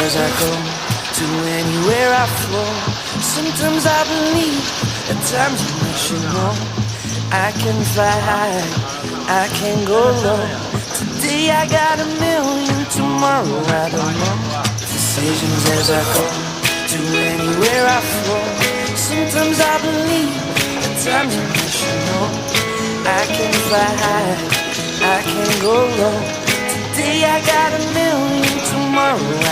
as I go, to anywhere I flow. Sometimes I believe, at times I wish you know. I can fly high, I can go low. Today I got a million, tomorrow I don't know. Decisions as I go, to anywhere I flow. Sometimes I believe, at times I wish you know. I can fly high, I can go low. Today I got a million, tomorrow